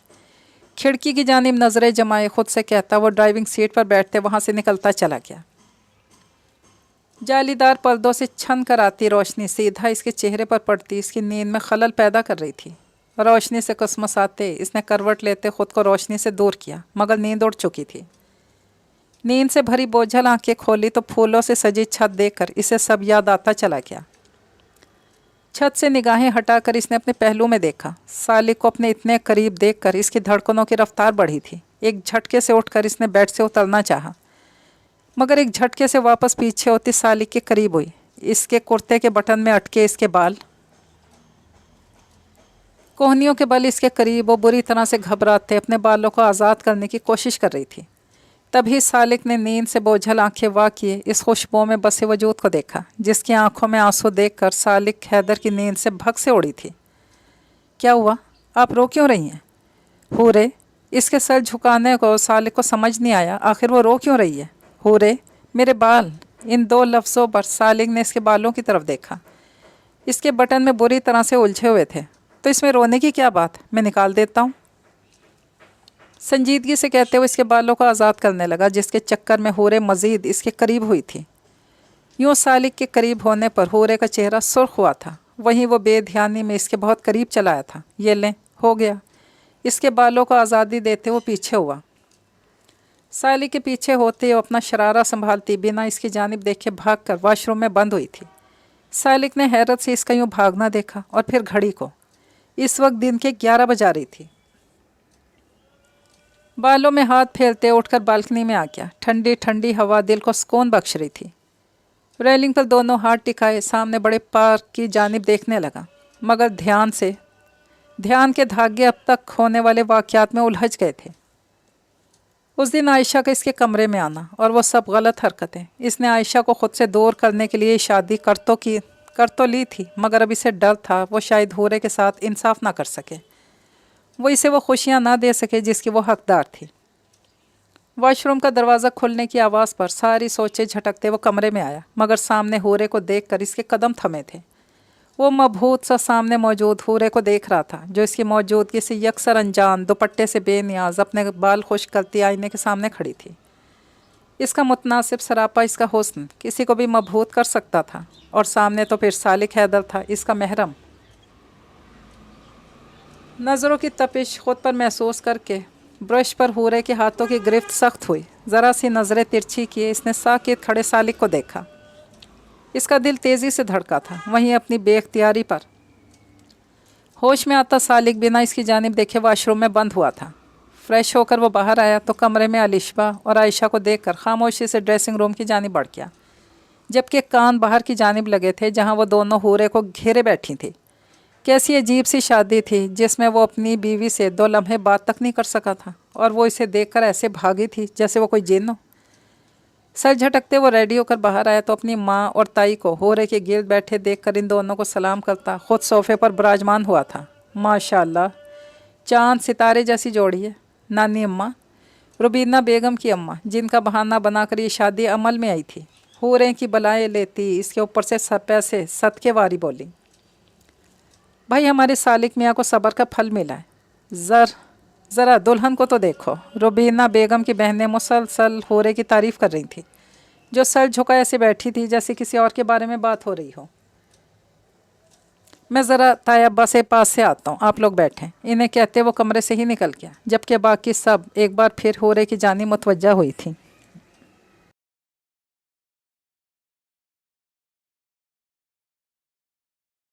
खिड़की की जानिब नज़रें जमाए खुद से कहता वो ड्राइविंग सीट पर बैठते वहाँ से निकलता चला गया। जालीदार पर्दों से छन कर आती रोशनी सीधा इसके चेहरे पर पड़ती इसकी नींद में खलल पैदा कर रही थी। रोशनी से कसमसाते इसने करवट लेते खुद को रोशनी से दूर किया, मगर नींद उड़ चुकी थी। नींद से भरी बोझल आंखें खोली तो फूलों से सजी छत देखकर इसे सब याद आता चला गया। छत से निगाहें हटाकर इसने अपने पहलू में देखा। सालिक को अपने इतने करीब देखकर इसकी धड़कनों की रफ्तार बढ़ी थी। एक झटके से उठकर इसने बेड से उतरना चाहा, मगर एक झटके से वापस पीछे होती सालिक के करीब हुई। इसके कुर्ते के बटन में अटके इसके बाल, कोहनियों के बल इसके करीब। वो बुरी तरह से घबराते अपने बालों को आज़ाद करने की कोशिश कर रही थी। तभी सालिक ने नींद से बोझल आंखें वाह किए इस खुशबू में बसे वजूद को देखा, जिसकी आंखों में आंसू देखकर सालिक हैदर की नींद से भग से उड़ी थी। क्या हुआ, आप रो क्यों रही हैं? हूरे, इसके सर झुकाने को सालिक को समझ नहीं आया आखिर वो रो क्यों रही है। हूरे, मेरे बाल। इन दो लफ्ज़ों पर सालिक ने इसके बालों की तरफ देखा। इसके बटन में बुरी तरह से उलझे हुए थे। तो इसमें रोने की क्या बात, मैं निकाल देता हूँ, संजीदगी से कहते हुए इसके बालों को आज़ाद करने लगा, जिसके चक्कर में हूरे मज़ीद इसके करीब हुई थी। यूँ सालिक के करीब होने पर हूरे का चेहरा सुर्ख हुआ था, वहीं वो बेध्यानी में इसके बहुत करीब चलाया था। ये लें, हो गया। इसके बालों को आज़ादी देते वो पीछे हुआ। सालिक के पीछे होते वो अपना शरारा संभालती बिना इसकी जानिब देखे भागकर वॉशरूम में बंद हुई थी। सालिक ने हैरत से इसका यूँ भागना देखा और फिर घड़ी को। इस वक्त दिन के 11 बजा रही थी। बालों में हाथ फेरते उठकर बालकनी में आ गया। ठंडी ठंडी हवा दिल को सुकून बख्श रही थी। ریلنگ پر دونوں ہاتھ ٹکائے سامنے بڑے پارک کی جانب دیکھنے لگا، مگر دھیان کے دھاگے اب تک ہونے والے واقعات میں الجھ گئے تھے۔ اس دن عائشہ کا اس کے کمرے میں آنا اور وہ سب غلط حرکتیں، اس نے عائشہ کو خود سے دور کرنے کے لیے شادی کر تو لی تھی، مگر اب اسے ڈر تھا وہ شاید حورے کے ساتھ انصاف نہ کر سکے، وہ اسے وہ خوشیاں نہ دے سکے جس کی وہ حقدار تھی۔ واش روم کا دروازہ کھلنے کی آواز پر ساری سوچیں جھٹکتے وہ کمرے میں آیا، مگر سامنے حورے کو دیکھ کر اس کے قدم تھمے تھے۔ وہ مبہوت سا سامنے موجود حورے کو دیکھ رہا تھا، جو اس کی موجودگی سے یکسر انجان، دوپٹے سے بے نیاز، اپنے بال خشک کرتی آئینے کے سامنے کھڑی تھی۔ اس کا متناسب سراپا، اس کا حسن کسی کو بھی مبہوت کر سکتا تھا، اور سامنے تو پھر سالک حیدر تھا، اس کا محرم۔ نظروں کی تپش خود پر محسوس کر کے برش پر حورے کے ہاتھوں کی گرفت سخت ہوئی، ذرا سی نظریں ترچھی کیے اس نے ساکت کھڑے سالک کو دیکھا۔ اس کا دل تیزی سے دھڑکا تھا، وہیں اپنی بے اختیاری پر ہوش میں آتا سالک بنا اس کی جانب دیکھے واش روم میں بند ہوا تھا۔ فریش ہو کر وہ باہر آیا تو کمرے میں الشبہ اور عائشہ کو دیکھ کر خاموشی سے ڈریسنگ روم کی جانب بڑھ گیا، جبکہ کان باہر کی جانب لگے تھے جہاں وہ دونوں حورے کو گھیرے بیٹھی تھی۔ کیسی عجیب سی شادی تھی جس میں وہ اپنی بیوی سے 2 لمحے بات تک نہیں کر سکا تھا، اور وہ اسے دیکھ کر ایسے بھاگی تھی جیسے وہ کوئی جن ہو۔ سر جھٹکتے وہ ریڈی ہو کر باہر آیا تو اپنی ماں اور تائی کو حورے کے گرد بیٹھے دیکھ کر ان دونوں کو سلام کرتا خود صوفے پر براجمان ہوا تھا۔ ماشاءاللہ، چاند ستارے جیسی جوڑی ہے۔ نانی اماں، روبینہ بیگم کی اماں، جن کا بہانہ بنا کر یہ شادی عمل میں آئی تھی، حوریں کی بلائیں لیتی اس کے اوپر سے پیسے صدقے واری بولی۔ بھائی ہمارے سالک میاں کو صبر کا پھل ملا ہے، ذرا دلہن کو تو دیکھو۔ روبینہ بیگم کی بہنیں مسلسل حورے کی تعریف کر رہی تھی، جو سر جھکائے ایسے بیٹھی تھی جیسے کسی اور کے بارے میں بات ہو رہی ہو۔ میں ذرا تائی ابا سے پاس سے آتا ہوں، آپ لوگ بیٹھیں، انہیں کہتے وہ کمرے سے ہی نکل گیا، جبکہ باقی سب ایک بار پھر حورے کی جانب متوجہ ہوئی تھیں۔